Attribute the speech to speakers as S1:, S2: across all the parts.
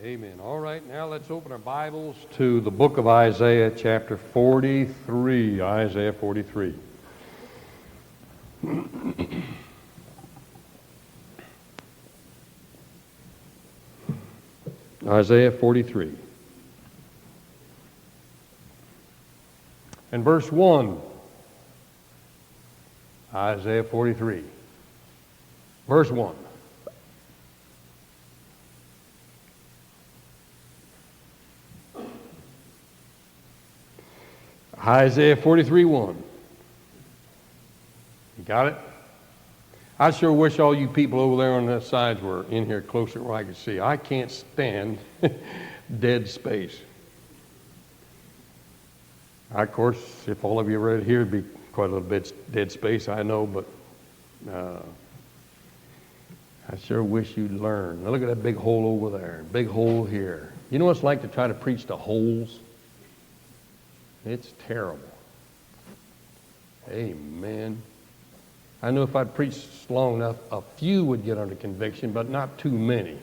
S1: Amen. All right, now let's open our Bibles to the book of Isaiah, chapter 43. Isaiah 43. Isaiah 43. And verse 1. Isaiah 43. Verse 1. Isaiah 43:1. You got it? I sure wish all you people over there on the sides were in here closer where I could see. I can't stand dead space. Of course, if all of you were here, it'd be quite a little bit dead space, I know, but I sure wish you'd learn. Now look at that big hole over there, big hole here. You know what it's like to try to preach to holes? It's terrible. Amen. I know if I'd preached long enough, a few would get under conviction, but not too many.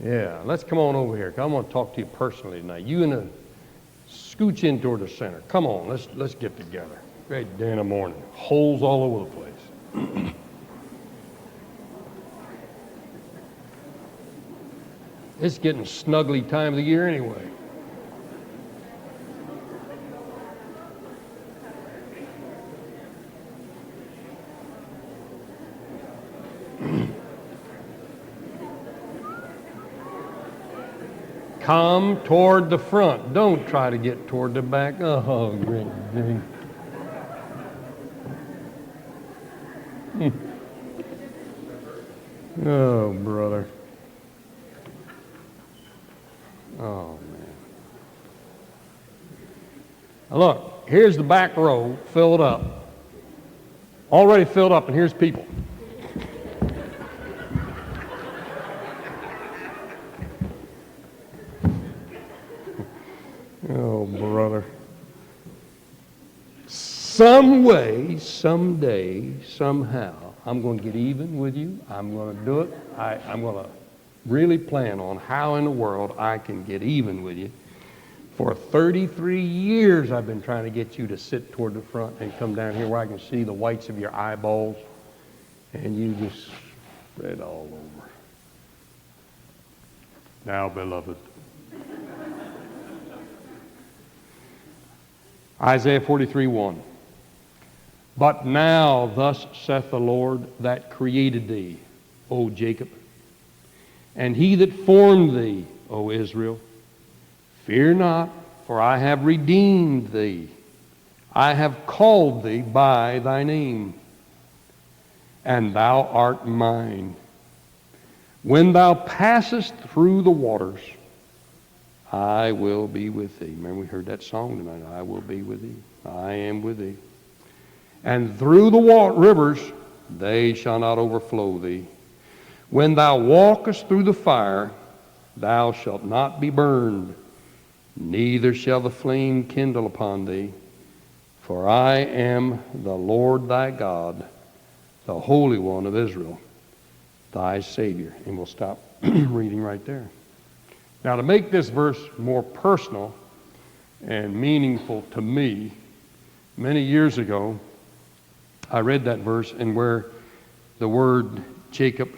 S1: Yeah, let's come on over here. I want to talk to you personally tonight. You and the scooch in toward the center. Come on, let's get together. Great day in the morning. Holes all over the place. It's getting snuggly time of the year anyway. Come toward the front. Don't try to get toward the back. Oh, great day. Oh, brother. Oh, man. Now look, here's the back row filled up. Already filled up, and here's people. Oh, brother. Some way, someday, somehow, I'm going to get even with you. I'm going to do it. I'm going to really plan on how in the world I can get even with you. For 33 years, I've been trying to get you to sit toward the front and come down here where I can see the whites of your eyeballs, and you just spread all over. Now, beloved. Isaiah 43:1. But now thus saith the Lord that created thee, O Jacob, and he that formed thee, O Israel. Fear not, for I have redeemed thee. I have called thee by thy name, and thou art mine. When thou passest through the waters, I will be with thee. Remember, we heard that song tonight. I will be with thee. I am with thee. And through the rivers, they shall not overflow thee. When thou walkest through the fire, thou shalt not be burned, neither shall the flame kindle upon thee. For I am the Lord thy God, the Holy One of Israel, thy Savior. And we'll stop reading right there. Now, to make this verse more personal and meaningful to me, many years ago, I read that verse, and where the word Jacob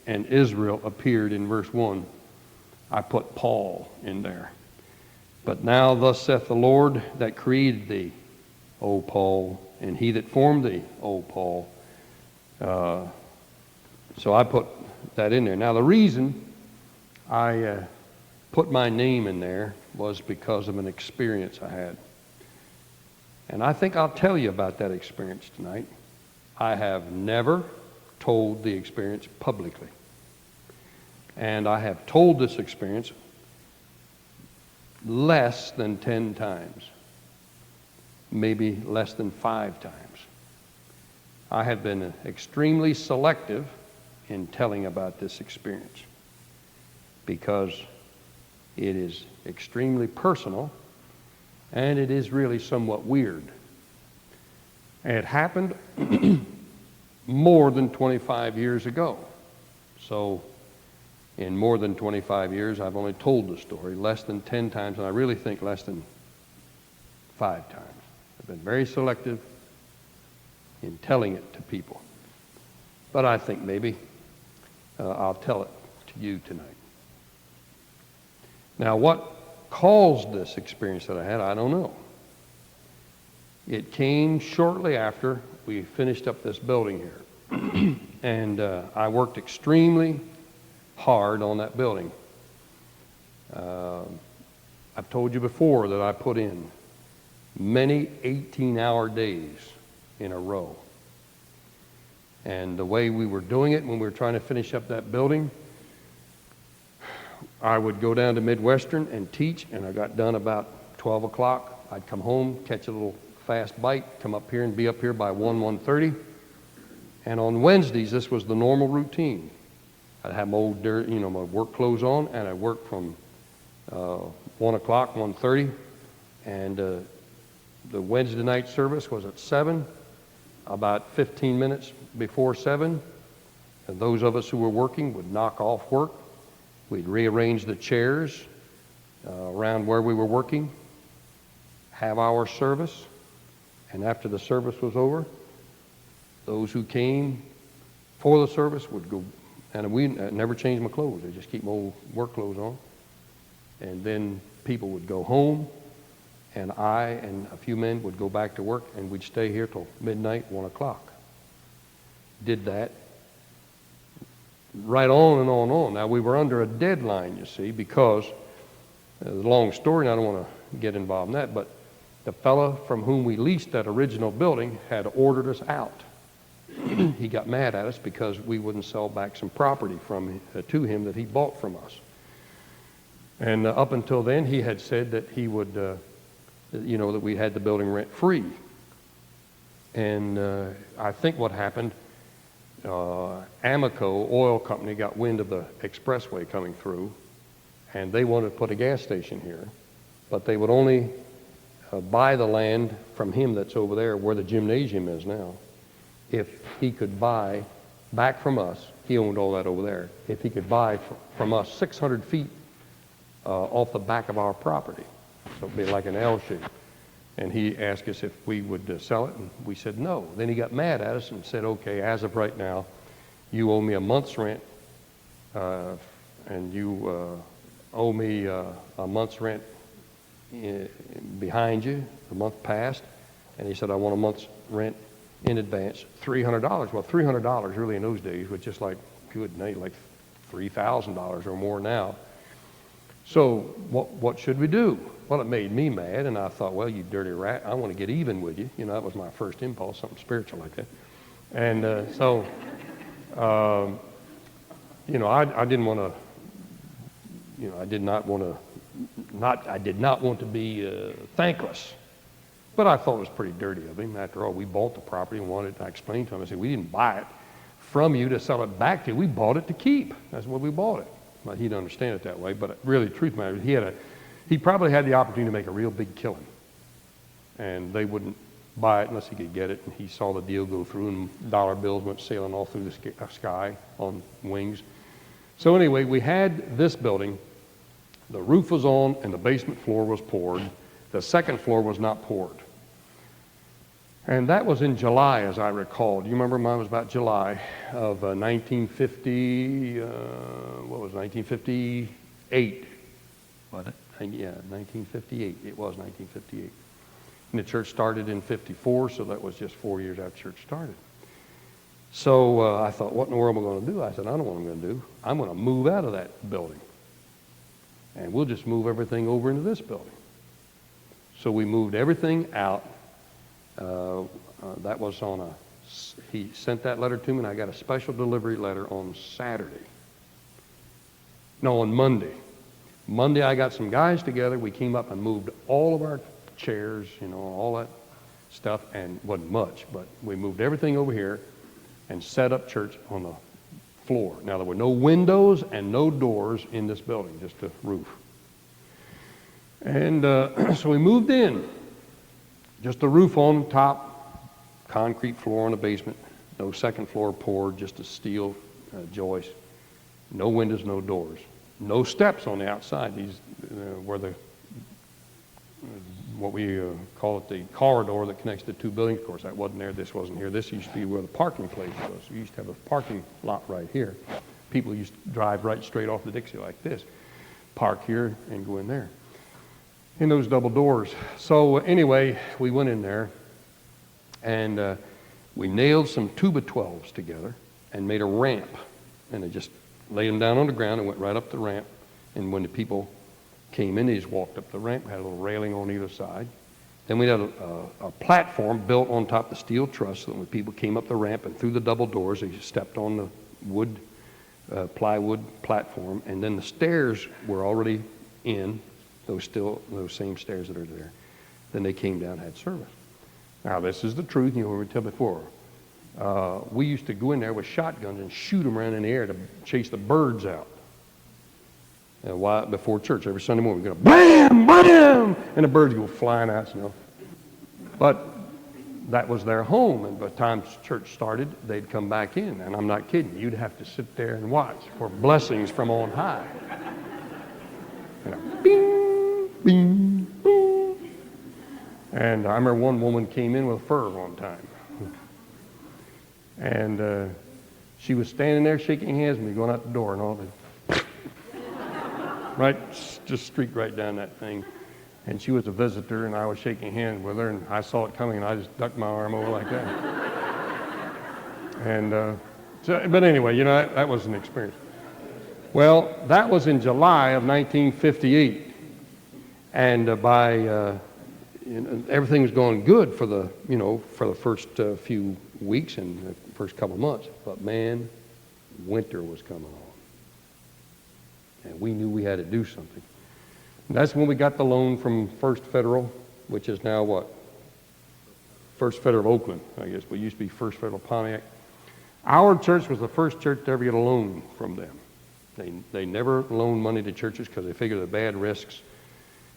S1: and Israel appeared in verse 1, I put Paul in there. But now thus saith the Lord that created thee, O Paul, and he that formed thee, O Paul. So I put that in there. Now, the reason I put my name in there was because of an experience I had. And I think I'll tell you about that experience tonight. I have never told the experience publicly. And I have told this experience less than 10 times, maybe less than 5 times. I have been extremely selective in telling about this experience because it is extremely personal, and it is really somewhat weird. And it happened more than 25 years ago. So In more than 25 years, I've only told the story less than 10 times, and I really think less than 5 times. I've been very selective in telling it to people. But I think maybe I'll tell it to you tonight. Now, what caused this experience that I had, I don't know. It came shortly after we finished up this building here. And I worked extremely hard on that building. I've told you before that I put in many 18-hour days in a row. And the way we were doing it when we were trying to finish up that building, I would go down to Midwestern and teach, and I got done about 12 o'clock. I'd come home, catch a little fast bite, come up here and be up here by 1:30. And on Wednesdays, this was the normal routine. I'd have my old, my work clothes on, and I'd work from 1 o'clock, 1:30, and the Wednesday night service was at 7. About 15 minutes before 7, and those of us who were working would knock off work. We'd rearrange the chairs around where we were working, have our service, and after the service was over, those who came for the service would go, and we never changed my clothes. I just keep my old work clothes on. And then people would go home, and I and a few men would go back to work, and we'd stay here till midnight, 1 o'clock. Did that right on and on and on. Now, we were under a deadline, you see, because, the long story, and I don't want to get involved in that, but the fellow from whom we leased that original building had ordered us out. He got mad at us because we wouldn't sell back some property to him that he bought from us. And up until then, he had said that he would, that we had the building rent free. And I think what happened, Amoco Oil Company got wind of the expressway coming through, and they wanted to put a gas station here, but they would only buy the land from him that's over there where the gymnasium is now, if he could buy back from us. He owned all that over there. If he could buy from us 600 feet off the back of our property, so it'd be like an L shape. And he asked us if we would sell it, and we said no. Then he got mad at us and said, okay, as of right now, you owe me a month's rent, and you owe me a month's rent behind you. The month passed, and he said, I want a month's rent in advance, $300. Well, $300 really in those days was just like, good night, like $3,000 or more now. So what should we do? Well, it made me mad, and I thought, well, you dirty rat, I want to get even with you. That was my first impulse, something spiritual like that. And I didn't want to, I did not want to be thankless. But I thought it was pretty dirty of him. After all, we bought the property and wanted, I explained to him, I said, we didn't buy it from you to sell it back to you. We bought it to keep. That's what we bought it. Well, he didn't understand it that way, but really, truth matters, he probably had the opportunity to make a real big killing. And they wouldn't buy it unless he could get it. And he saw the deal go through, and dollar bills went sailing all through the sky on wings. So anyway, we had this building. The roof was on, and the basement floor was poured. The second floor was not poured. And that was in July, as I recall. Do you remember? Mine was about July of 1950, 1958.
S2: Was it?
S1: Yeah, 1958. It was 1958. And the church started in 54, so that was just 4 years after church started. So I thought, what in the world am I going to do? I said, I don't know what I'm going to do. I'm going to move out of that building. And we'll just move everything over into this building. So we moved everything out. That was he sent that letter to me, and I got a special delivery letter on Monday. Monday I got some guys together. We came up and moved all of our chairs, all that stuff, and wasn't much, but we moved everything over here and set up church on the floor. Now, there were no windows and no doors in this building, just a roof. And so we moved in. Just a roof on top, concrete floor in the basement, no second floor poured, just a steel joist, No windows, no doors. No steps on the outside. These were what we call it, the corridor that connects the two buildings. Of course, that wasn't there. This wasn't here. This used to be where the parking place was. We used to have a parking lot right here. People used to drive right straight off the Dixie like this, park here and go in there. In those double doors. So anyway, we went in there and we nailed some 2x12s together and made a ramp. And they just laid them down on the ground and went right up the ramp. And when the people came in, they just walked up the ramp, had a little railing on either side. Then we had a platform built on top of the steel truss so that when people came up the ramp and through the double doors, they stepped on the wood, plywood platform. And then the stairs were already in, those same stairs that are there. Then they came down and had service. Now, this is the truth, you know, we tell before. We used to go in there with shotguns and shoot them around in the air to chase the birds out. Before church, every Sunday morning, we'd go bam, bam, and the birds go flying out, you know. But that was their home, and by the time church started, they'd come back in, and I'm not kidding. You'd have to sit there and watch for blessings from on high. You know, bing, bing, bing. And I remember one woman came in with a fur one time. And she was standing there shaking hands with me, going out the door and all that. Right, just streaked right down that thing. And she was a visitor, and I was shaking hands with her, and I saw it coming, and I just ducked my arm over like that. And but anyway, you know, that was an experience. Well, that was in July of 1958, and by you know, everything was going good for the first few weeks and the first couple of months. But man, winter was coming on. And we knew we had to do something. And that's when we got the loan from First Federal, which is now what? First Federal Oakland, I guess. We used to be First Federal Pontiac. Our church was the first church to ever get a loan from them. They never loaned money to churches because they figured the bad risks.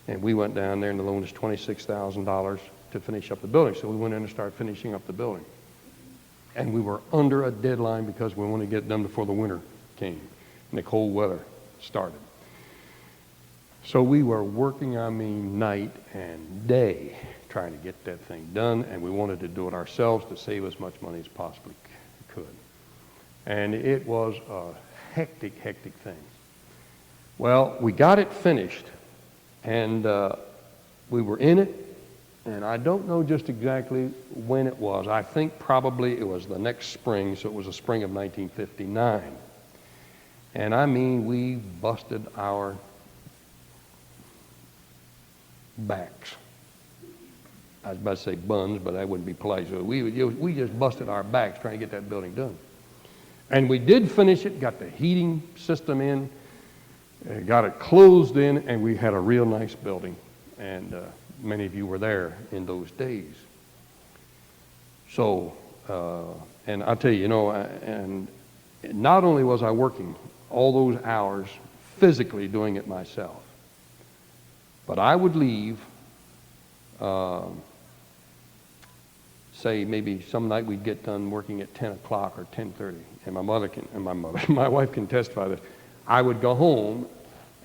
S1: And we went down there and the loan was $26,000 to finish up the building. So we went in and started finishing up the building. And we were under a deadline because we wanted to get it done before the winter came and the cold weather started. So we were working, I mean, night and day trying to get that thing done, and we wanted to do it ourselves to save as much money as possibly could. And it was a hectic thing. Well, we got it finished, and we were in it, and I don't know just exactly when it was. I think probably it was the next spring, so it was the spring of 1959. And I mean, we busted our backs. I was about to say buns, but that wouldn't be polite. So we just busted our backs trying to get that building done. And we did finish it, got the heating system in, got it closed in, and we had a real nice building. And many of you were there in those days. So, and I'll tell you, you know, and not only was I working all those hours physically doing it myself, but I would leave, say maybe some night we'd get done working at 10 o'clock or 10:30, and my wife can testify this. I would go home,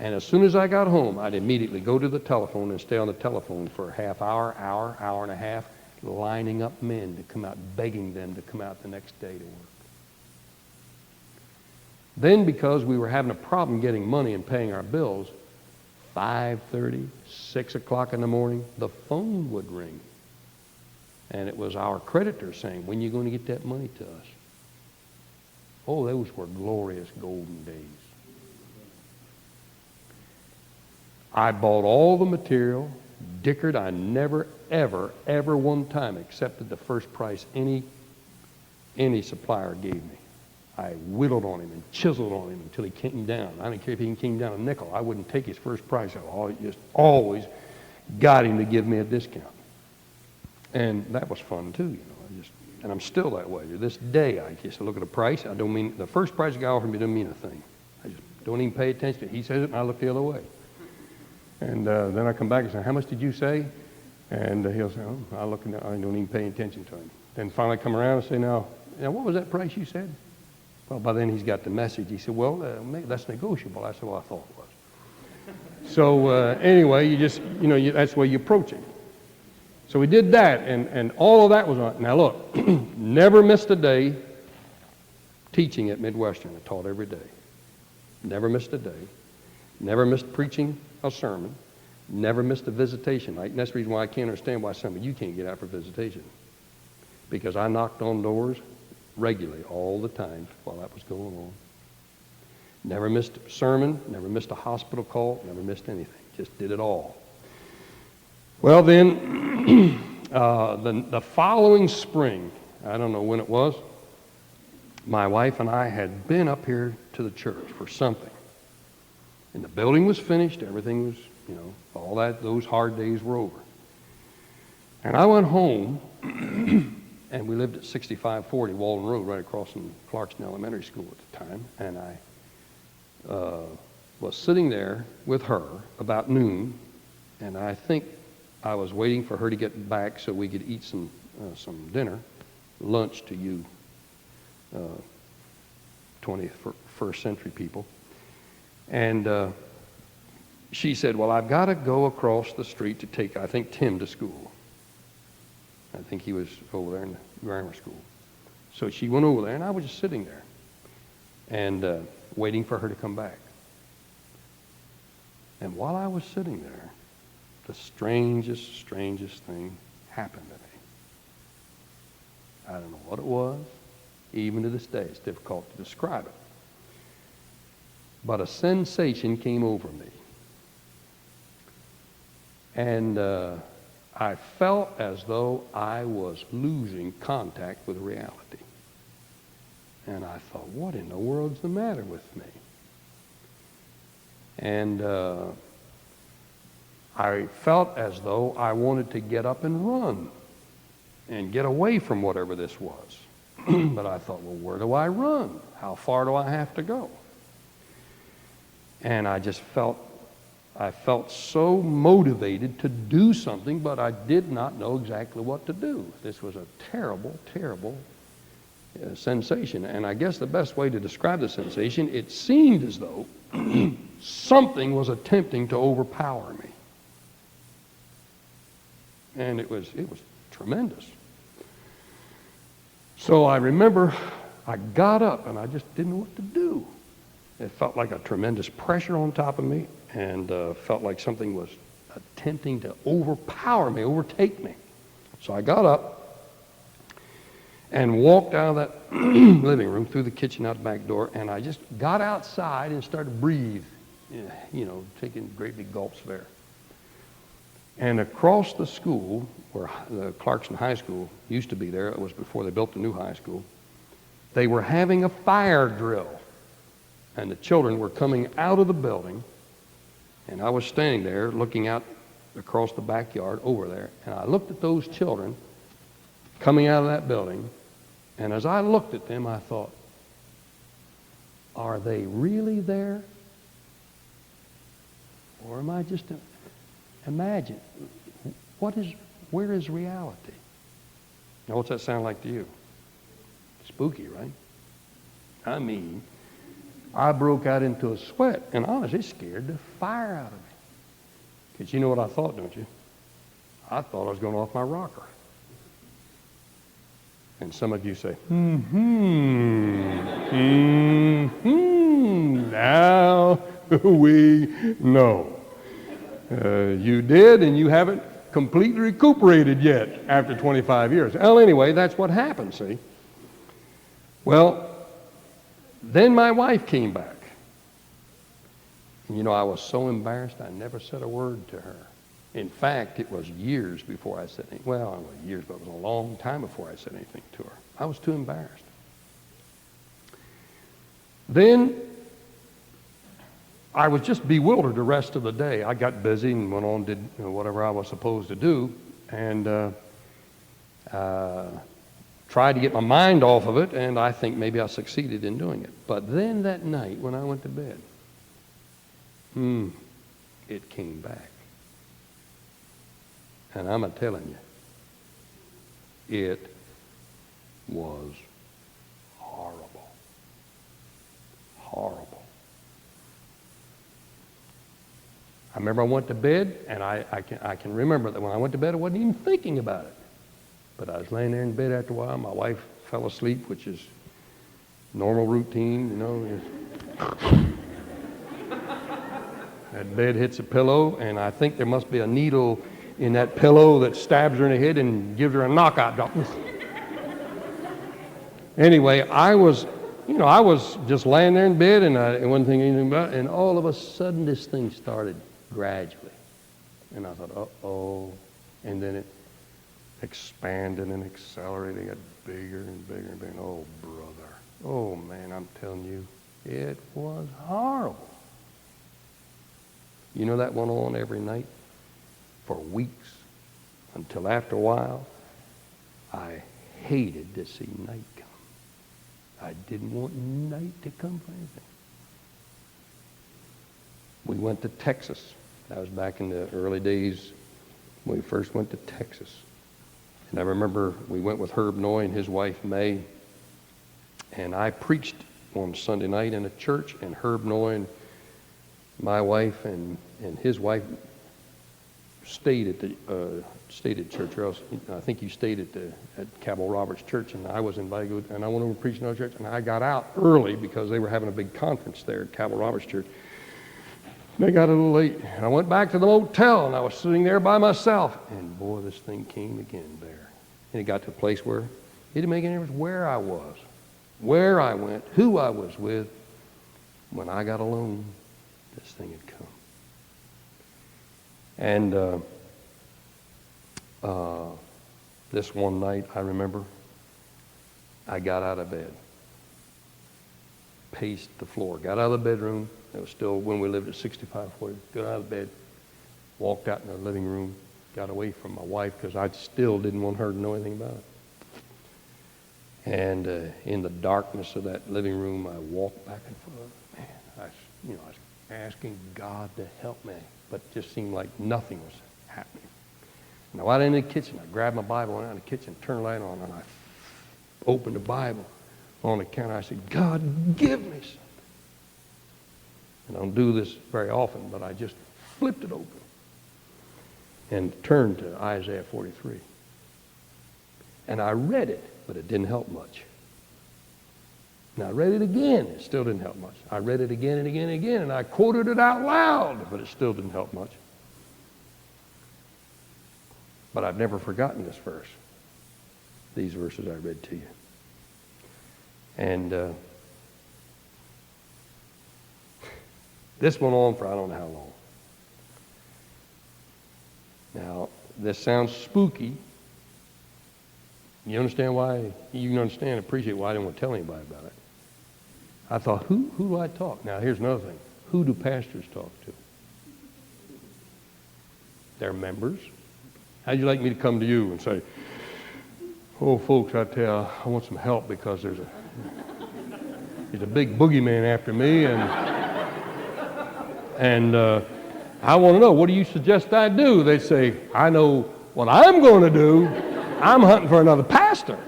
S1: and as soon as I got home, I'd immediately go to the telephone and stay on the telephone for a half hour, hour and a half, lining up men to come out, begging them to come out the next day to work. Then, because we were having a problem getting money and paying our bills, 5:30, 6 o'clock in the morning, the phone would ring. And it was our creditor saying, when are you going to get that money to us? Oh, those were glorious golden days. I bought all the material, dickered. I never, ever one time accepted the first price any supplier gave me. I whittled on him and chiseled on him until he came down. I didn't care if he came down a nickel. I wouldn't take his first price. I just always got him to give me a discount. And that was fun too, you know. And I'm still that way. To this day, I just look at a price. I don't mean, the first price the guy offered me doesn't mean a thing. I just don't even pay attention. He says it and I look the other way. And then I come back and say, how much did you say? And he'll say, oh, I don't even pay attention to him. Then finally come around and say, now what was that price you said? Well, by then he's got the message. He said, well, that's negotiable. I said, well, I thought it was. So anyway, that's the way you approach it. So we did that, and all of that was on. Now look, never missed a day teaching at Midwestern. I taught every day. Never missed a day. Never missed preaching a sermon. Never missed a visitation night. And that's the reason why I can't understand why some of you can't get out for visitation. Because I knocked on doors regularly all the time while that was going on. Never missed a sermon. Never missed a hospital call. Never missed anything. Just did it all. Well, then, the following spring, I don't know when it was, my wife and I had been up here to the church for something. And the building was finished. Everything was, all that, those hard days were over. And I went home, and we lived at 6540 Walden Road, right across from Clarkston Elementary School at the time. And I was sitting there with her about noon, and I think I was waiting for her to get back so we could eat some dinner, lunch to you 21st century people. And she said, well, I've got to go across the street to take, I think, Tim to school. I think he was over there in the grammar school. So she went over there, and I was just sitting there and waiting for her to come back. And while I was sitting there, the strangest thing happened to me. I don't know what it was. Even to this day, it's difficult to describe it. But a sensation came over me. And I felt as though I was losing contact with reality. And I thought, what in the world's the matter with me? And I felt as though I wanted to get up and run and get away from whatever this was. But I thought, well, where do I run? How far do I have to go? And I felt so motivated to do something, but I did not know exactly what to do. This was a terrible, terrible sensation. And I guess the best way to describe the sensation, it seemed as though something was attempting to overpower me. And it was tremendous. So I remember I got up and I just didn't know what to do. It felt like a tremendous pressure on top of me, and felt like something was attempting to overpower me, overtake me. So I got up and walked out of that living room, through the kitchen, out the back door, and I just got outside and started to breathe, taking great big gulps of air. And across the school, where the Clarkston High School used to be there, it was before they built the new high school, they were having a fire drill. And the children were coming out of the building, and I was standing there looking out across the backyard over there, and I looked at those children coming out of that building, and as I looked at them, I thought, are they really there? Or am I just imagine? Where is reality? Now, what's that sound like to you? Spooky, right? I mean, I broke out into a sweat, and honestly, it scared the fire out of me. Because you know what I thought, don't you? I thought I was going off my rocker. And some of you say, now we know. You did, and you haven't completely recuperated yet after 25 years. Well, anyway, that's what happened, see? Well, then my wife came back. And I was so embarrassed, I never said a word to her. In fact, it was years before I said anything. Well, it was years, but it was a long time before I said anything to her. I was too embarrassed. Then I was just bewildered the rest of the day. I got busy and went on, did whatever I was supposed to do, and tried to get my mind off of it, and I think maybe I succeeded in doing it. But then that night when I went to bed, it came back. And I'm telling you, it was horrible. horrible. I remember I went to bed, and I can remember that when I went to bed, I wasn't even thinking about it. But I was laying there in bed after a while. My wife fell asleep, which is normal routine, you know. That bed hits a pillow, and I think there must be a needle in that pillow that stabs her in the head and gives her a knockout drop. Anyway, I was just laying there in bed, and I wasn't thinking anything about it, and all of a sudden this thing started gradually. And I thought, uh-oh. And then it expanded and accelerated, got bigger and bigger and bigger. Oh, brother. Oh, man, I'm telling you, it was horrible. You know, that went on every night for weeks, until after a while, I hated to see night come. I didn't want night to come for anything. We went to Texas. That was back in the early days when we first went to Texas. And I remember we went with Herb Noy and his wife May, and I preached one Sunday night in a church, and Herb Noy and my wife and his wife stayed at church, or else I think you stayed at Cabell Roberts Church, and I was invited, and I went over to preach in our church, and I got out early because they were having a big conference there at Cabell Roberts Church. They got a little late, and I went back to the motel, and I was sitting there by myself, and boy, this thing came again there. And it got to a place where it didn't make any difference where I was, where I went, who I was with. When I got alone, this thing had come. And this one night, I remember, I got out of bed, paced the floor, got out of the bedroom. It was still when we lived at 6540. Got out of bed, walked out in the living room, got away from my wife because I still didn't want her to know anything about it. And in the darkness of that living room, I walked back and forth. Man, I was asking God to help me, but it just seemed like nothing was happening. And I went in the kitchen. I grabbed my Bible, went out in the kitchen, turned the light on, and I opened the Bible on the counter. I said, God, give me something. And I don't do this very often, but I just flipped it open and turned to Isaiah 43. And I read it, but it didn't help much. And I read it again. It still didn't help much. I read it again and again and again, and I quoted it out loud, but it still didn't help much. But I've never forgotten this verse, these verses I read to you. And this went on for I don't know how long. Now, this sounds spooky. You understand why? You can understand, appreciate why I didn't want to tell anybody about it. I thought, who do I talk? Now, here's another thing. Who do pastors talk to? Their members. How'd you like me to come to you and say, oh, folks, I tell you, I want some help because there's a big boogeyman after me, and I want to know, what do you suggest I do? They say, I know what I'm going to do. I'm hunting for another pastor.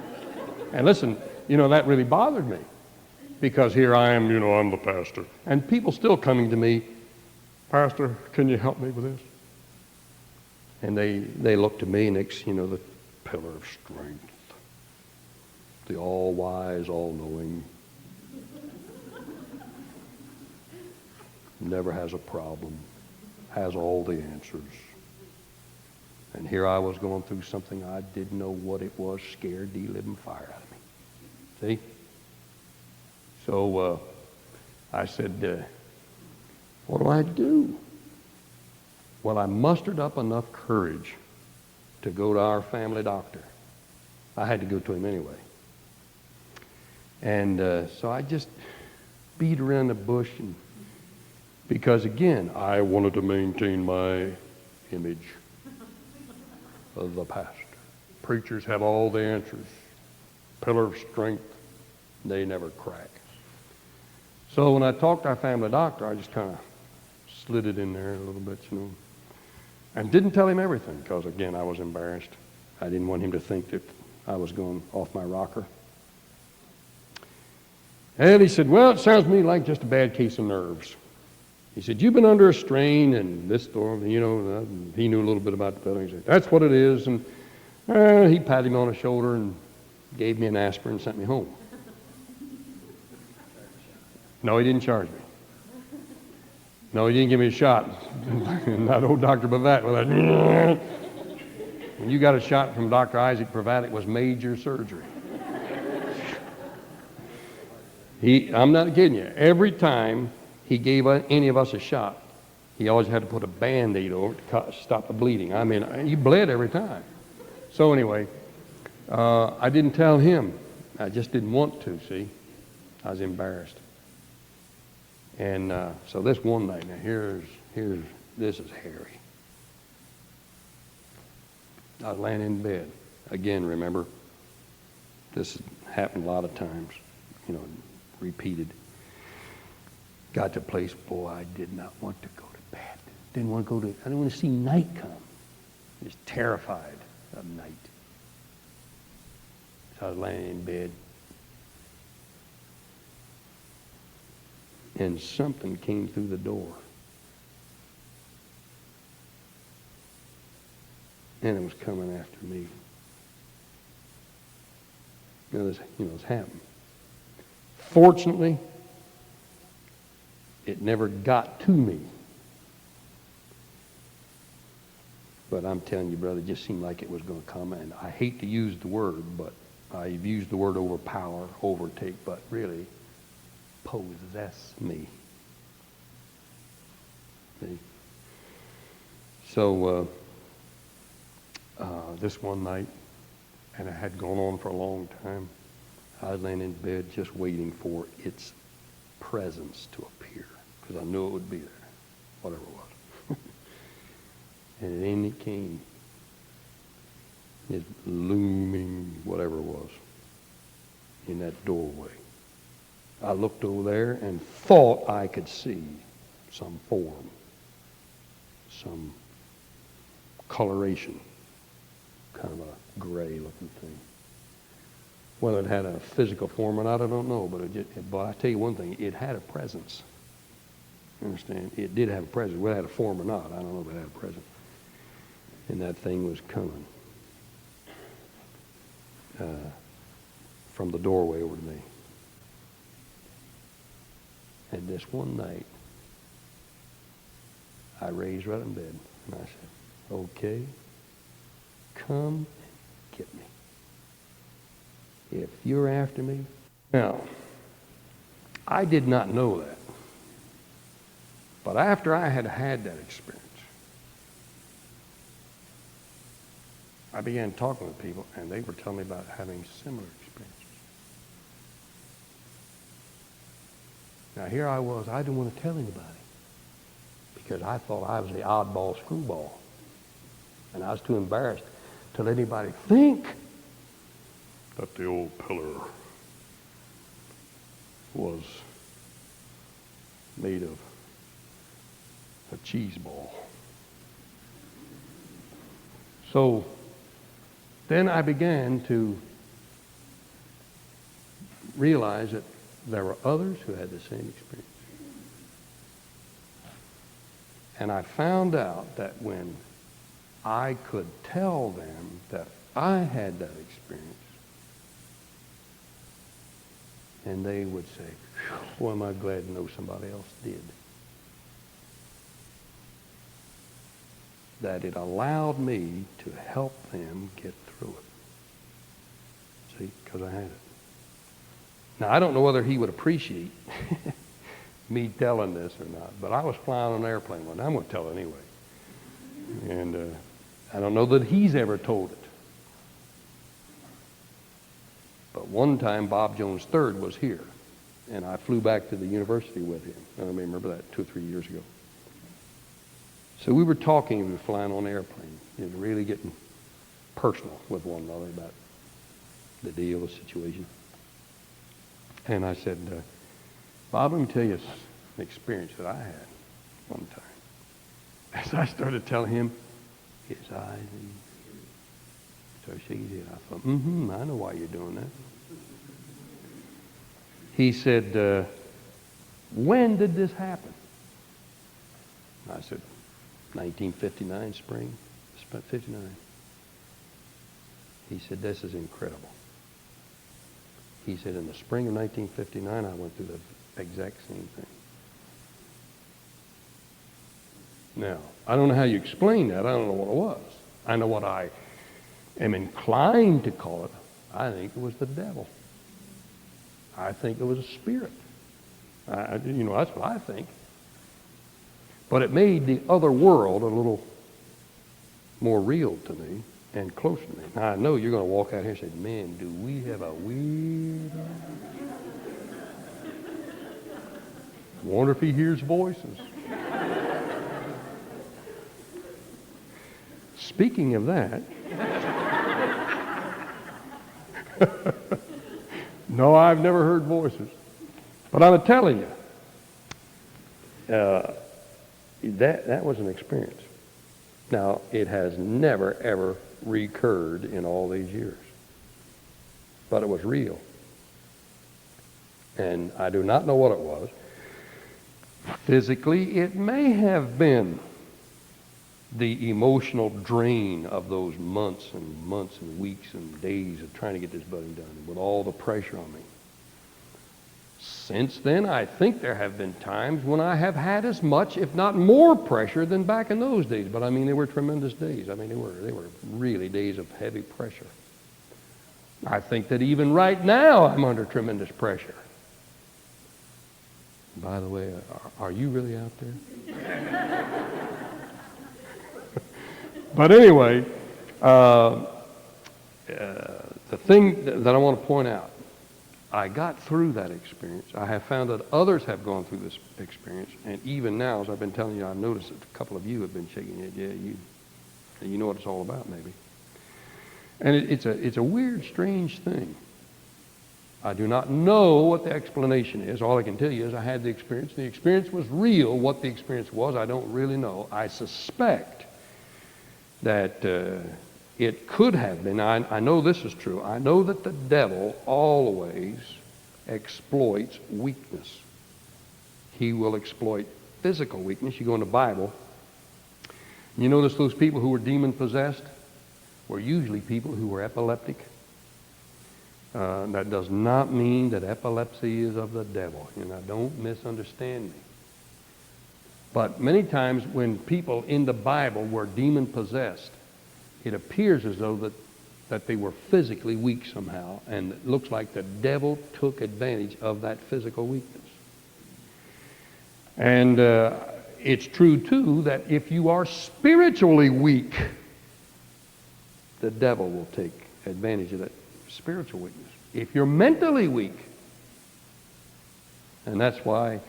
S1: And listen, that really bothered me because here I am, I'm the pastor. And people still coming to me, Pastor, can you help me with this? And they look to me next, the pillar of strength, the all-wise, all-knowing, never has a problem, has all the answers. And here I was going through something I didn't know what it was, scared the living fire out of me. See? So I said, what do I do? Well, I mustered up enough courage to go to our family doctor. I had to go to him anyway. And so I just beat around the bush, because again, I wanted to maintain my image of the pastor. Preachers have all the answers. Pillar of strength, they never crack. So when I talked to our family doctor, I just kind of slid it in there a little bit, and didn't tell him everything because, again, I was embarrassed. I didn't want him to think that I was going off my rocker. And he said, well, it sounds to me like just a bad case of nerves. He said, you've been under a strain and this storm, you know, he knew a little bit about the building. He said, that's what it is. And he patted me on the shoulder and gave me an aspirin and sent me home. No, he didn't charge me. No, he didn't give me a shot. Not old Dr. Bavatt with that. When you got a shot from Dr. Isaac Bavatt, it was major surgery. I'm not kidding you. Every time he gave any of us a shot, he always had to put a Band-Aid over it to stop the bleeding. I mean, he bled every time. So anyway, I didn't tell him. I just didn't want to, see. I was embarrassed. And so this one night, now this is hairy. I was laying in bed. Again, remember, this happened a lot of times, you know, repeated. Got to a place, boy, I did not want to go to bed. I didn't want to see night come. I was terrified of night. So I was laying in bed. And something came through the door. And it was coming after me. Now this, it's happened. Fortunately, it never got to me. But I'm telling you, brother, it just seemed like it was going to come. And I hate to use the word, but I've used the word overpower, overtake, but really possess me. See? So this one night, and it had gone on for a long time, I was laying in bed just waiting for its presence to appear, because I knew it would be there, whatever it was. And then it came, this looming whatever it was, in that doorway. I looked over there and thought I could see some form, some coloration, kind of a gray-looking thing. Whether it had a physical form or not, I don't know, but I tell you one thing, it had a presence. You understand? It did have a presence. Whether it had a form or not, I don't know, but it had a presence. And that thing was coming from the doorway over to me. And this one night, I raised right in bed, and I said, okay, come and get me. If you're after me. Now, I did not know that. But after I had had that experience, I began talking with people, and they were telling me about having similar experiences. Now, here I was. I didn't want to tell anybody because I thought I was the oddball screwball. And I was too embarrassed to let anybody think that the old pillar was made of a cheese ball. So then I began to realize that there were others who had the same experience. And I found out that when I could tell them that I had that experience, and they would say, boy, am I glad to know somebody else did. That it allowed me to help them get through it. See, because I had it. Now, I don't know whether he would appreciate me telling this or not, but I was flying on an airplane one day. I'm going to tell it anyway. And I don't know that he's ever told it. But one time, Bob Jones III was here, and I flew back to the university with him. I remember that 2 or 3 years ago. So we were talking, we were flying on an airplane, and really getting personal with one another about the deal, the situation. And I said, Bob, let me tell you an experience that I had one time. As I started telling him, his eyes, and started shaking his head. I thought, I know why you're doing that. He said, when did this happen? I said, 1959 spring, 59. He said, this is incredible. He said, in the spring of 1959, I went through the exact same thing. Now, I don't know how you explain that. I don't know what it was. I know what I am inclined to call it. I think it was the devil. I think it was a spirit. That's what I think. But it made the other world a little more real to me and closer to me. Now, I know you're going to walk out here and say, man, do we have a weird... Wonder if he hears voices. Speaking of that, no, I've never heard voices. But I'm telling you, that was an experience. Now, it has never, ever recurred in all these years. But it was real. And I do not know what it was. Physically, it may have been the emotional drain of those months and weeks and days of trying to get this building done with all the pressure on me. Since then, I think there have been times when I have had as much, if not more, pressure than back in those days. But I mean, they were tremendous days. I mean, they were really days of heavy pressure. I think that even right now, I'm under tremendous pressure. By the way, are you really out there? But anyway, the thing that I want to point out, I got through that experience. I have found that others have gone through this experience, and even now, as I've been telling you, I've noticed that a couple of you have been shaking your head. Yeah, you know what it's all about, maybe. And it's a weird, strange thing. I do not know what the explanation is. All I can tell you is I had the experience. The experience was real. What the experience was, I don't really know. I suspect that it could have been. I know this is true. I know that the devil always exploits weakness. He will exploit physical weakness. You go in the Bible, you notice those people who were demon-possessed were usually people who were epileptic. That does not mean that epilepsy is of the devil. Don't misunderstand me. But many times when people in the Bible were demon-possessed, it appears as though that they were physically weak somehow, and it looks like the devil took advantage of that physical weakness. And it's true, too, that if you are spiritually weak, the devil will take advantage of that spiritual weakness. If you're mentally weak, and that's why,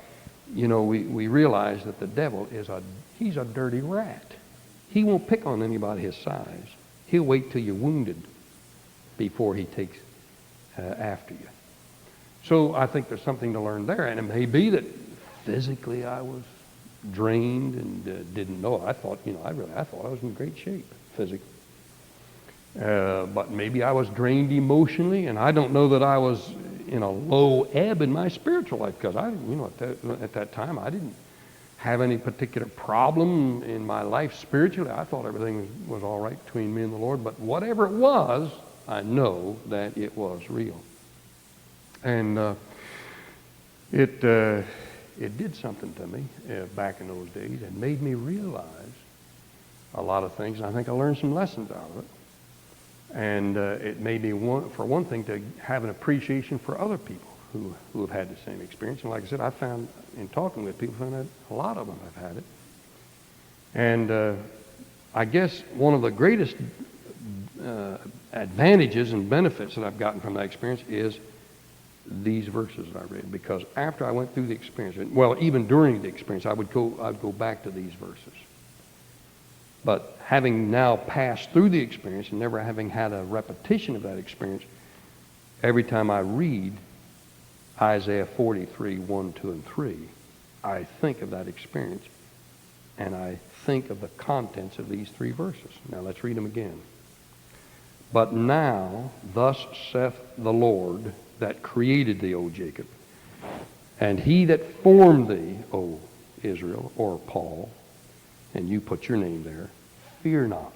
S1: we realize that the devil he's a dirty rat. He won't pick on anybody his size. He'll wait till you're wounded before he takes after you. So I think there's something to learn there, and it may be that physically I was drained and didn't know it. I thought, I thought I was in great shape physically. But maybe I was drained emotionally, and I don't know that I was in a low ebb in my spiritual life, because at that time I didn't have any particular problem in my life spiritually. I thought everything was all right between me and the Lord. But whatever it was, I know that it was real, and it did something to me back in those days, and made me realize a lot of things. And I think I learned some lessons out of it. And it made me, for one thing, to have an appreciation for other people who have had the same experience. And like I said, I found, in talking with people, that a lot of them have had it. And I guess one of the greatest advantages and benefits that I've gotten from that experience is these verses that I read. Because after I went through the experience, well, even during the experience, I'd go back to these verses. But having now passed through the experience and never having had a repetition of that experience, every time I read Isaiah 43, 1, 2, and 3, I think of that experience, and I think of the contents of these three verses. Now let's read them again. But now, thus saith the Lord that created thee, O Jacob, And he that formed thee, O Israel, or Paul, and you put your name there, fear not.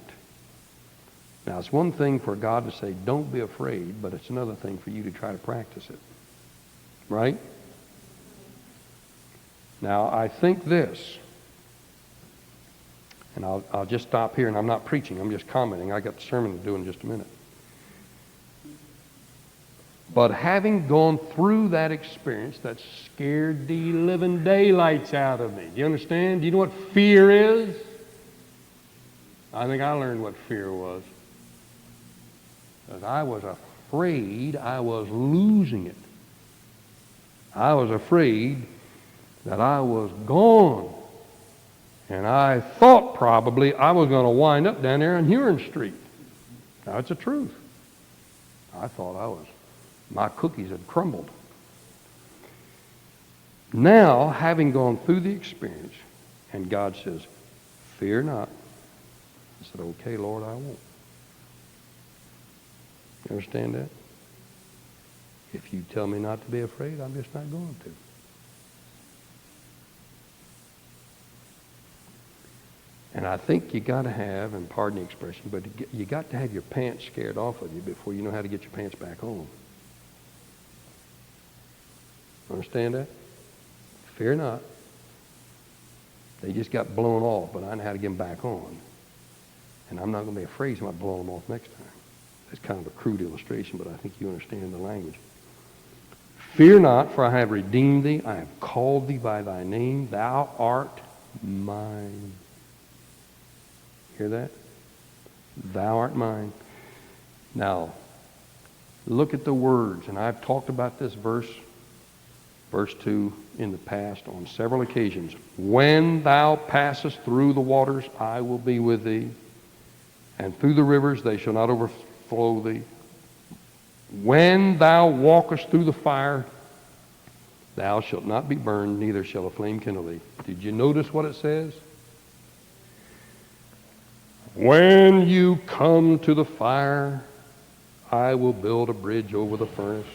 S1: Now, it's one thing for God to say, don't be afraid, but it's another thing for you to try to practice it. Right? Now, I think this, and I'll just stop here, and I'm not preaching, I'm just commenting. I got the sermon to do in just a minute. But having gone through that experience that scared the living daylights out of me. Do you understand? Do you know what fear is? I think I learned what fear was. Because I was afraid I was losing it. I was afraid that I was gone. And I thought probably I was going to wind up down there on Huron Street. Now, it's the truth. I thought my cookies had crumbled. Now, having gone through the experience, and God says, fear not. I said, okay, Lord, I won't. You understand that? If you tell me not to be afraid, I'm just not going to. And I think you got to have, and pardon the expression, but you got to have your pants scared off of you before you know how to get your pants back on. Understand that? Fear not. They just got blown off, but I know how to get them back on. And I'm not going to be afraid somebody blowing them off next time. That's kind of a crude illustration, but I think you understand the language. Fear not, for I have redeemed thee. I have called thee by thy name. Thou art mine. Hear that? Thou art mine. Now, look at the words. And I've talked about this verse 2, in the past on several occasions. When thou passest through the waters, I will be with thee. And through the rivers, they shall not overflow thee. When thou walkest through the fire, thou shalt not be burned, neither shall a flame kindle thee. Did you notice what it says? When you come to the fire, I will build a bridge over the furnace.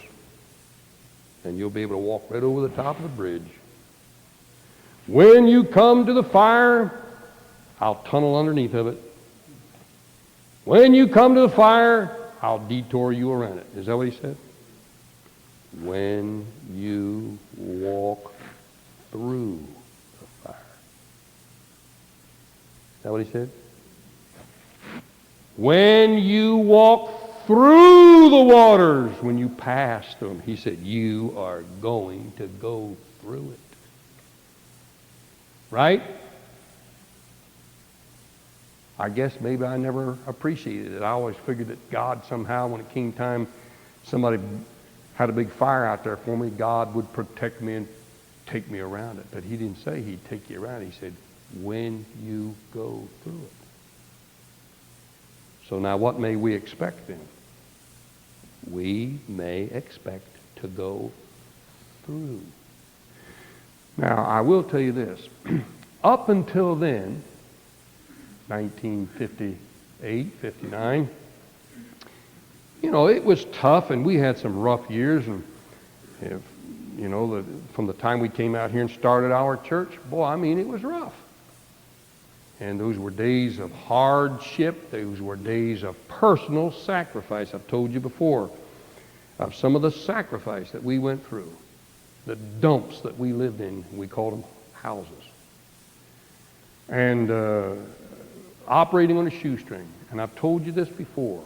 S1: And you'll be able to walk right over the top of the bridge. When you come to the fire, I'll tunnel underneath of it. When you come to the fire, I'll detour you around it. Is that what he said? When you walk through the fire. Is that what he said? When you walk through the waters, when you pass through them, he said, you are going to go through it. Right? I guess maybe I never appreciated it. I always figured that God somehow, when it came time, somebody had a big fire out there for me, God would protect me and take me around it. But he didn't say he'd take you around. He said, when you go through it. So now what may we expect then? We may expect to go through. Now, I will tell you this. Up until then, 1958, 59, it was tough, and we had some rough years. And, from the time we came out here and started our church, it was rough. And those were days of hardship. Those were days of personal sacrifice. I've told you before of some of the sacrifice that we went through. The dumps that we lived in. We called them houses. And operating on a shoestring. And I've told you this before.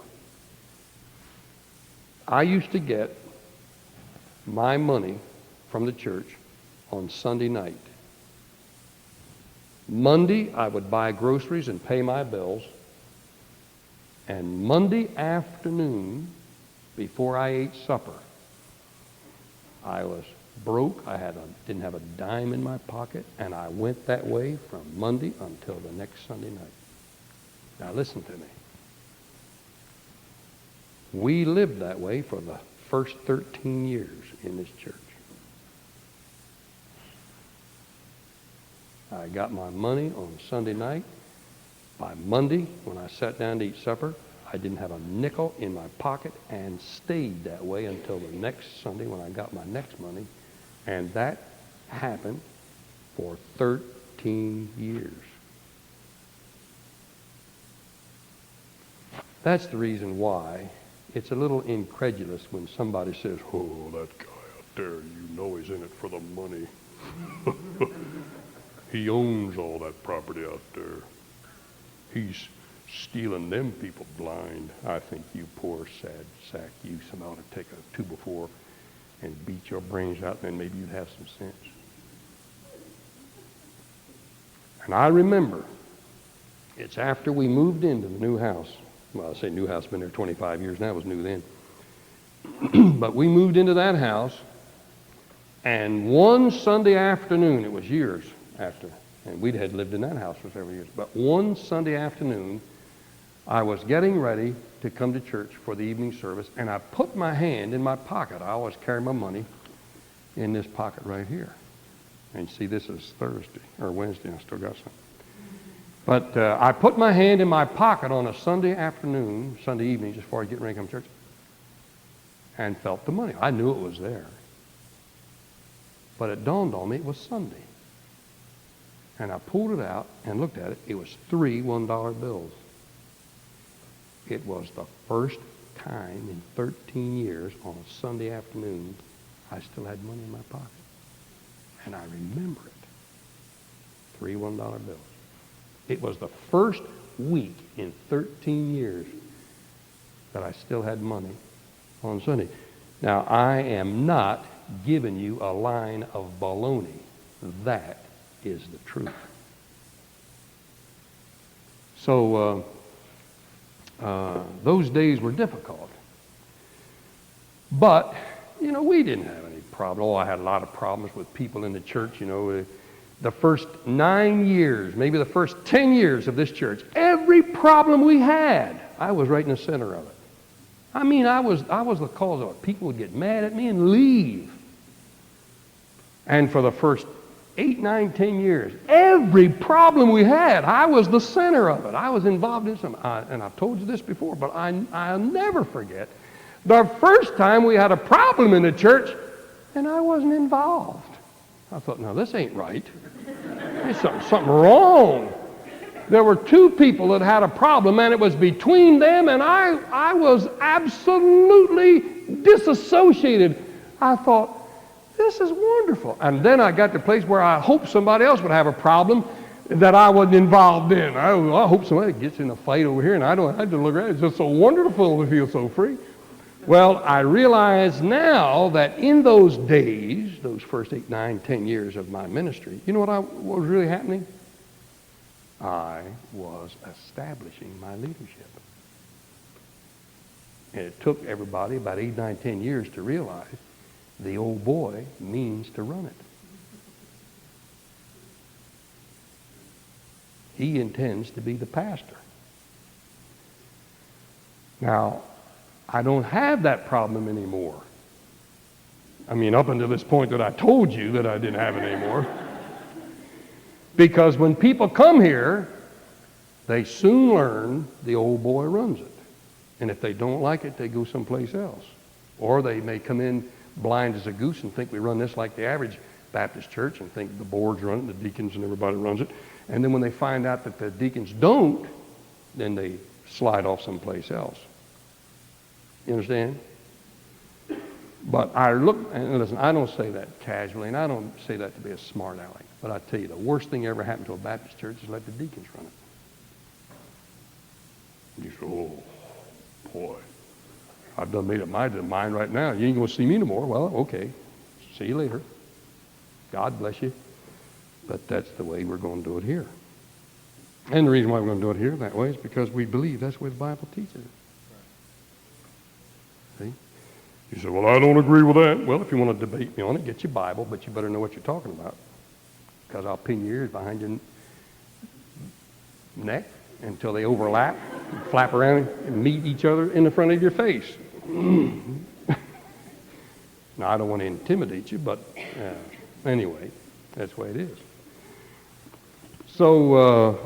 S1: I used to get my money from the church on Sunday night. Monday, I would buy groceries and pay my bills. And Monday afternoon, before I ate supper, I was broke. I didn't have a dime in my pocket, and I went that way from Monday until the next Sunday night. Now listen to me. We lived that way for the first 13 years in this church. I got my money on Sunday night. By Monday, when I sat down to eat supper, I didn't have a nickel in my pocket and stayed that way until the next Sunday when I got my next money. And that happened for 13 years. That's the reason why it's a little incredulous when somebody says, oh, that guy out there, you know he's in it for the money. He owns all that property out there. He's stealing them people blind. I think you poor sad sack, you somehow ought to take a 2x4 and beat your brains out, and then maybe you'd have some sense. And I remember, it's after we moved into the new house. Well, I say new house, been there 25 years now, it was new then. But we moved into that house, and one Sunday afternoon, it was years after, and we had lived in that house for several years, but one Sunday afternoon, I was getting ready to come to church for the evening service, and I put my hand in my pocket. I always carry my money in this pocket right here. And you see, this is Thursday, or Wednesday, I still got some. But I put my hand in my pocket on a Sunday afternoon, Sunday evening, just before I get ready to come to church, and felt the money. I knew it was there. But it dawned on me it was Sunday. And I pulled it out and looked at it. It was 3 $1 bills. It was the first time in 13 years on a Sunday afternoon I still had money in my pocket. And I remember it. 3 $1 bills. It was the first week in 13 years that I still had money on Sunday. Now, I am not giving you a line of baloney. That is the truth. So, those days were difficult. But, you know, we didn't have any problem. Oh, I had a lot of problems with people in the church, you know. The first 9 years, maybe the first 10 years of this church, every problem we had, I was right in the center of it. I mean, I was the cause of it. People would get mad at me and leave. And for the first 8, 9, 10 years, every problem we had, I was the center of it. I was involved in some, and I've told you this before, but I'll never forget the first time we had a problem in the church, and I wasn't involved. I thought, no, this ain't right. There's something wrong. There were 2 people that had a problem, and it was between them, and I was absolutely disassociated. I thought, this is wonderful. And then I got to the place where I hoped somebody else would have a problem that I wasn't involved in. I hope somebody gets in a fight over here, and I had to look around. It's just so wonderful to feel so free. Well, I realize now that in those days, those first 8, 9, 10 years of my ministry, you know what was really happening? I was establishing my leadership. And it took everybody about 8, 9, 10 years to realize the old boy means to run it. He intends to be the pastor. Now, I don't have that problem anymore. I mean, up until this point that I told you that I didn't have it anymore. Because when people come here, they soon learn the old boy runs it. And if they don't like it, they go someplace else. Or they may come in blind as a goose and think we run this like the average Baptist church and think the boards run it, the deacons and everybody runs it. And then when they find out that the deacons don't, then they slide off someplace else. You understand? But I look, and listen, I don't say that casually, and I don't say that to be a smart aleck. But I tell you, the worst thing ever happened to a Baptist church is let the deacons run it. You say, oh, boy, I've done made up my mind right now. You ain't going to see me no more. Well, okay. See you later. God bless you. But that's the way we're going to do it here. And the reason why we're going to do it here that way is because we believe that's the way the Bible teaches it. See? You say, well, I don't agree with that. Well, if you want to debate me on it, get your Bible, but you better know what you're talking about. Because I'll pin your ears behind your neck until they overlap, and flap around and meet each other in the front of your face. Now, I don't want to intimidate you, but anyway, that's the way it is. So,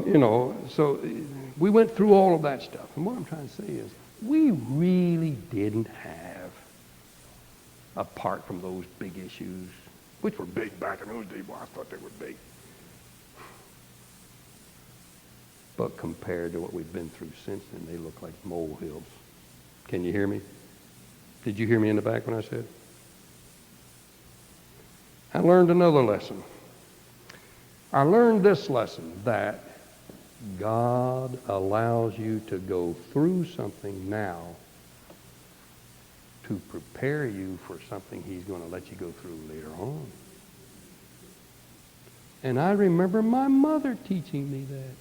S1: so we went through all of that stuff. And what I'm trying to say is, we really didn't have, apart from those big issues, which were big back in those days. Boy, I thought they were big. But compared to what we've been through since then, they look like molehills. Can you hear me? Did you hear me in the back when I said? I learned another lesson. I learned this lesson, that God allows you to go through something now to prepare you for something he's going to let you go through later on. And I remember my mother teaching me that,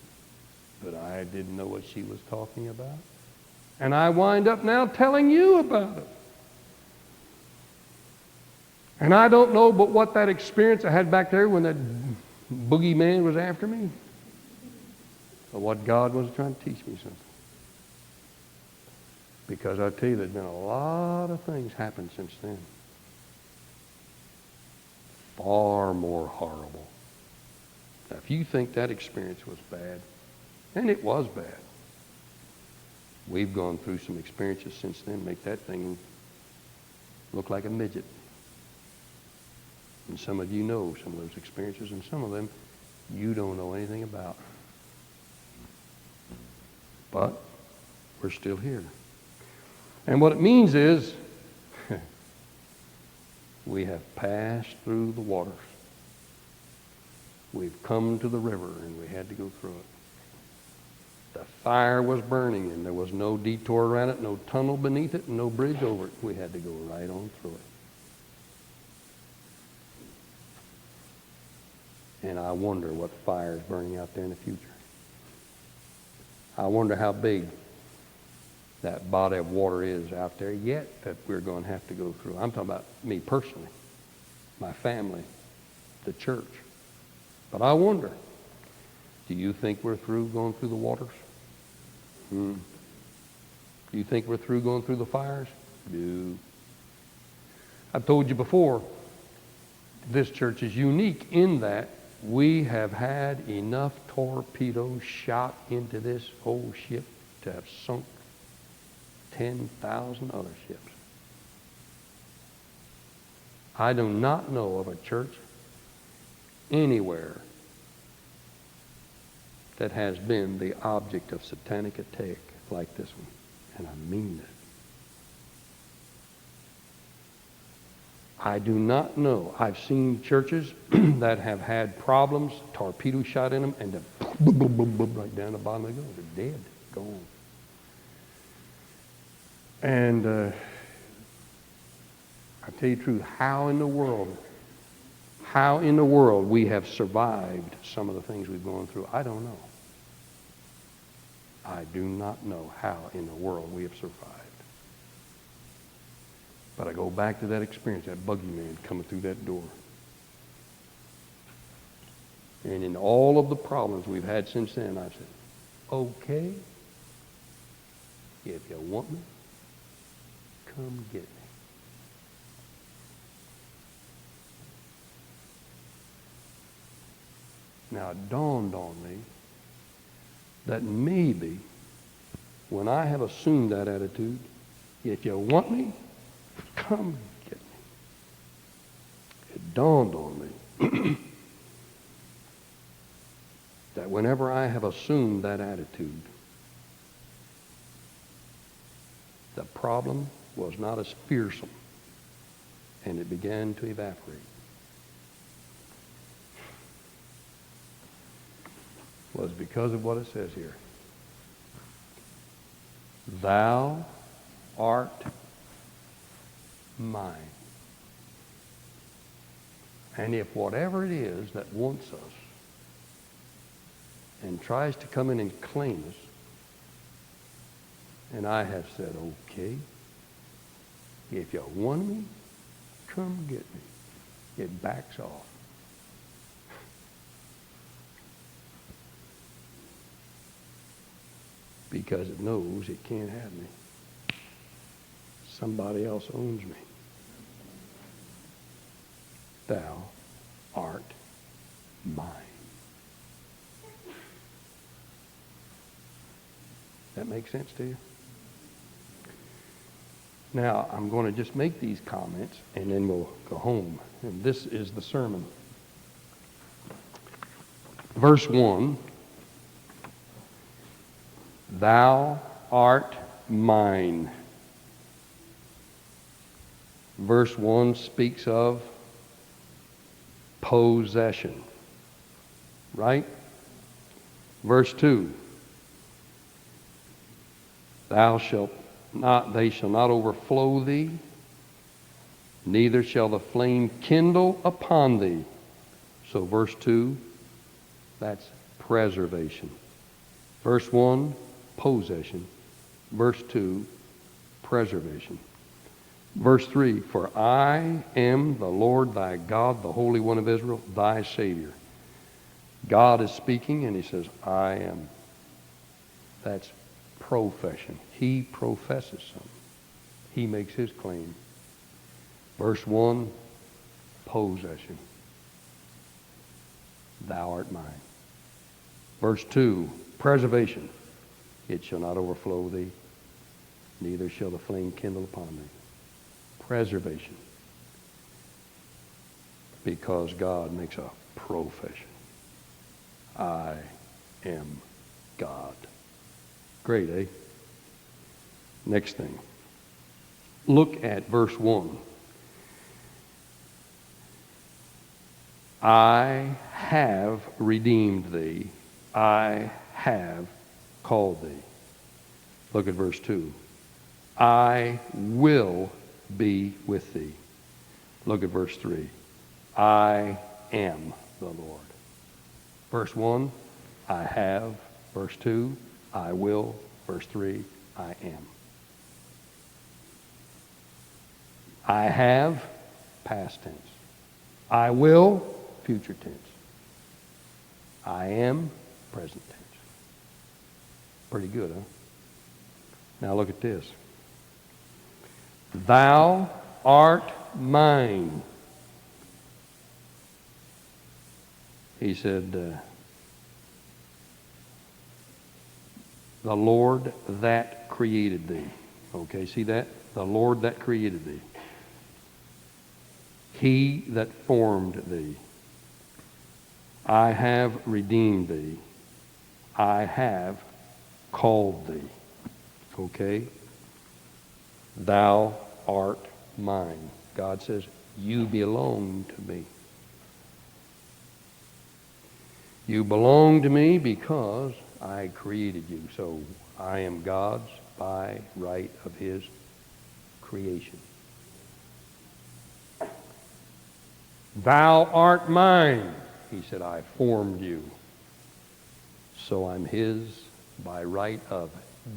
S1: but I didn't know what she was talking about. And I wind up now telling you about it. And I don't know but what that experience I had back there when that boogeyman was after me, or what God was trying to teach me something. Because I tell you, there's been a lot of things happened since then. Far more horrible. Now, if you think that experience was bad, and it was bad, we've gone through some experiences since then make that thing look like a midget. And some of you know some of those experiences, and some of them you don't know anything about. But we're still here. And what it means is we have passed through the waters. We've come to the river, and we had to go through it. The fire was burning, and there was no detour around it, no tunnel beneath it, and no bridge over it. We had to go right on through it. And I wonder what fire is burning out there in the future. I wonder how big that body of water is out there yet that we're going to have to go through. I'm talking about me personally, my family, the church. But I wonder, do you think we're through going through the waters? Do you think we're through going through the fires? No. I've told you before, this church is unique in that we have had enough torpedoes shot into this whole ship to have sunk 10,000 other ships. I do not know of a church anywhere that has been the object of satanic attack like this one. And I mean that. I do not know. I've seen churches that have had problems, torpedo shot in them, and then boom, boom, boom, boom, right down the bottom they go. They're dead, gone. And I tell you the truth, how in the world we have survived some of the things we've gone through, I don't know. I do not know how in the world we have survived. But I go back to that experience, that boogeyman coming through that door. And in all of the problems we've had since then, I said, okay, if you want me, come get me. Now it dawned on me that maybe when I have assumed that attitude, if you want me, come get me. It dawned on me that whenever I have assumed that attitude, the problem was not as fearsome, and it began to evaporate. Was because of what it says here. Thou art mine. And if whatever it is that wants us and tries to come in and claim us, and I have said, okay, if you want me, come get me, it backs off. Because it knows it can't have me. Somebody else owns me. Thou art mine. That make sense to you? Now, I'm going to just make these comments, and then we'll go home. And this is the sermon. Verse 1, Thou art mine. Verse 1 speaks of possession, right? Verse 2, they shall not overflow thee, neither shall the flame kindle upon thee. So verse 2, that's preservation. Verse 1, possession. Verse 2, preservation. Verse 3, For I am the Lord thy God, the Holy One of Israel, thy Savior. God is speaking, and he says, I am. That's profession. He professes something. He makes his claim. Verse 1, possession. Thou art mine. Verse 2, preservation. It shall not overflow thee, neither shall the flame kindle upon thee. Preservation. Because God makes a profession. I am God. Great, eh? Next thing. Look at verse 1. I have redeemed thee. I have called thee. Look at verse 2. I will be with thee. Look at verse 3. I am the Lord. Verse 1, I have. Verse 2, I will. Verse 3, I am. I have, past tense. I will, future tense. I am, present tense. Pretty good, huh? Now look at this. Thou art mine. He said, the Lord that created thee. Okay, see that? The Lord that created thee. He that formed thee. I have redeemed thee. I have called thee. Okay? Thou art mine. God says, you belong to me. You belong to me because I created you. So I am God's by right of his creation. Thou art mine. He said, I formed you. So I'm his by right of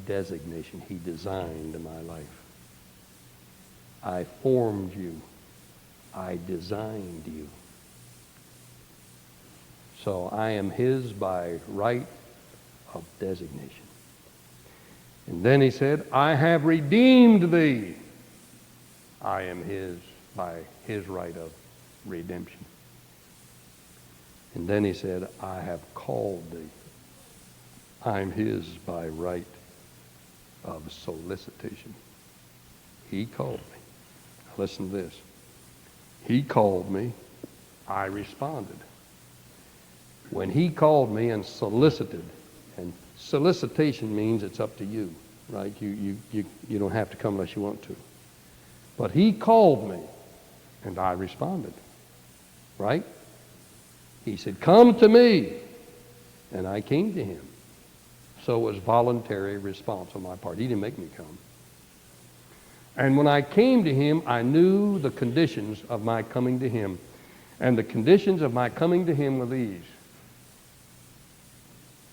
S1: designation. He designed my life. I formed you. I designed you. So I am his by right of designation. And then he said, I have redeemed thee. I am his by his right of redemption. And then he said, I have called thee. I'm his by right of solicitation. He called me. Listen to this. He called me. I responded. When he called me and solicited, and solicitation means it's up to you, right? You don't have to come unless you want to. But he called me, and I responded, right? He said, come to me, and I came to him. So it was voluntary response on my part. He didn't make me come. And when I came to him, I knew the conditions of my coming to him. And the conditions of my coming to him were these.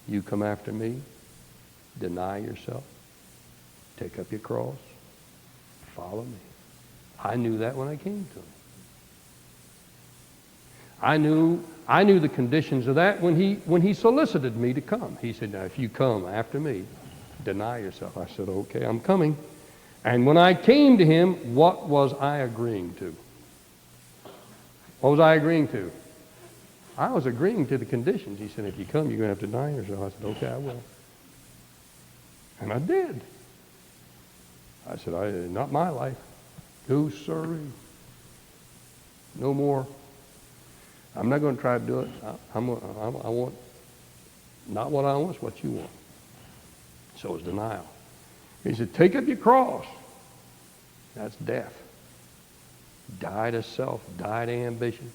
S1: You come after me, deny yourself, take up your cross, follow me. I knew that when I came to him. I knew the conditions of that when he solicited me to come. He said, now if you come after me, deny yourself. I said, okay, I'm coming. And when I came to him, what was I agreeing to? What was I agreeing to? I was agreeing to the conditions. He said, if you come, you're going to have to deny yourself. I said, okay, I will. And I did. I said, not my life. No, sorry. No more. I'm not going to try to do it. I want not what I want, it's what you want. So it's denial. He said, take up your cross. That's death. Die to self, die to ambition.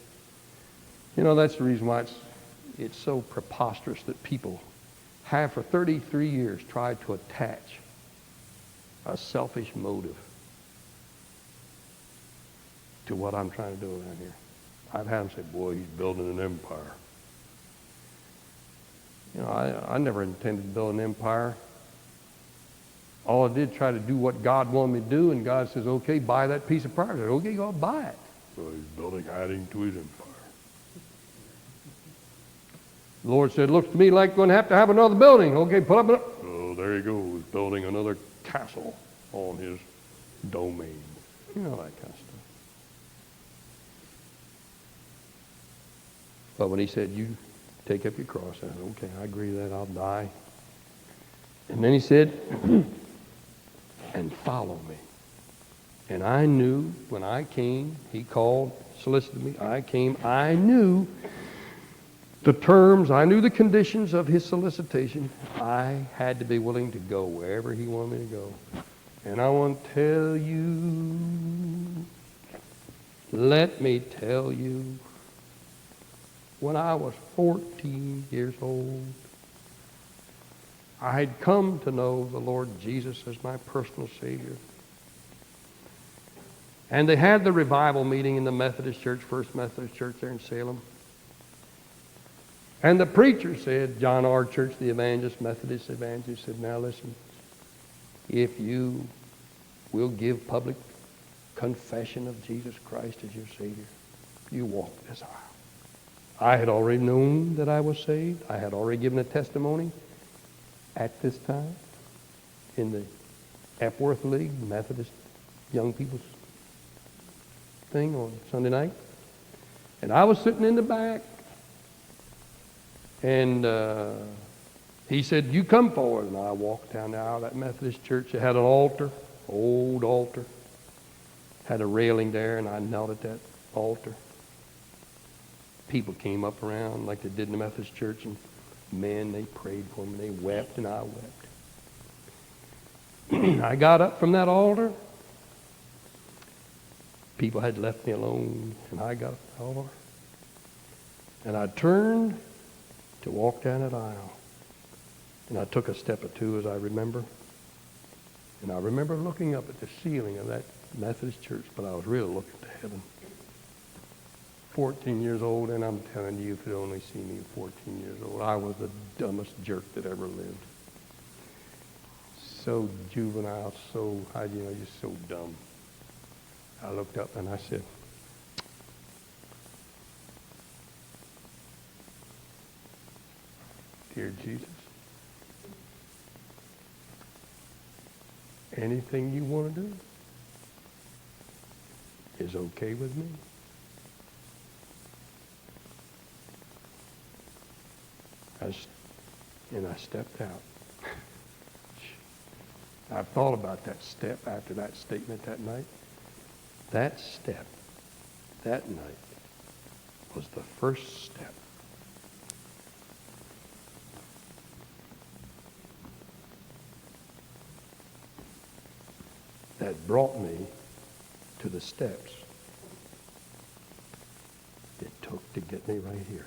S1: You know, that's the reason why it's so preposterous that people have for 33 years tried to attach a selfish motive to what I'm trying to do around here. I've had them say, boy, he's building an empire. You know, I never intended to build an empire. All I did, try to do what God wanted me to do, and God says, okay, buy that piece of property. I said, okay, go buy it. So he's adding to his empire. The Lord said, looks to me like going to have another building. Okay, put up. Oh, there he goes, building another castle on his domain. You know, that kind of stuff. But when he said, you take up your cross, I said, okay, I agree with that, I'll die. And then he said, and follow me. And I knew when I came, he called, solicited me, I came, I knew the terms, I knew the conditions of his solicitation. I had to be willing to go wherever he wanted me to go. And I want to tell you, let me tell you, when I was 14 years old, I had come to know the Lord Jesus as my personal Savior. And they had the revival meeting in the Methodist Church, First Methodist Church there in Salem. And the preacher said, John R. Church, the evangelist, Methodist evangelist, said, now listen, if you will give public confession of Jesus Christ as your Savior, you walk this aisle. I had already known that I was saved. I had already given a testimony at this time in the Epworth League, Methodist young people's thing on Sunday night. And I was sitting in the back, and he said, you come forward. And I walked down the aisle of that Methodist church. It had an altar, old altar, had a railing there, and I knelt at that altar. People came up around like they did in the Methodist church, and men, they prayed for me. They wept, and I wept. I got up from that altar. People had left me alone, and I got up from the altar. And I turned to walk down that aisle. And I took a step or two, as I remember. And I remember looking up at the ceiling of that Methodist church, but I was really looking to heaven. 14 years old, and I'm telling you, if you'd only seen me at 14 years old, I was the dumbest jerk that ever lived. So juvenile, just so dumb. I looked up and I said, Dear Jesus, anything you want to do is okay with me. And I stepped out. I thought about that step after that statement that night. That step, that night, was the first step that brought me to the steps it took to get me right here.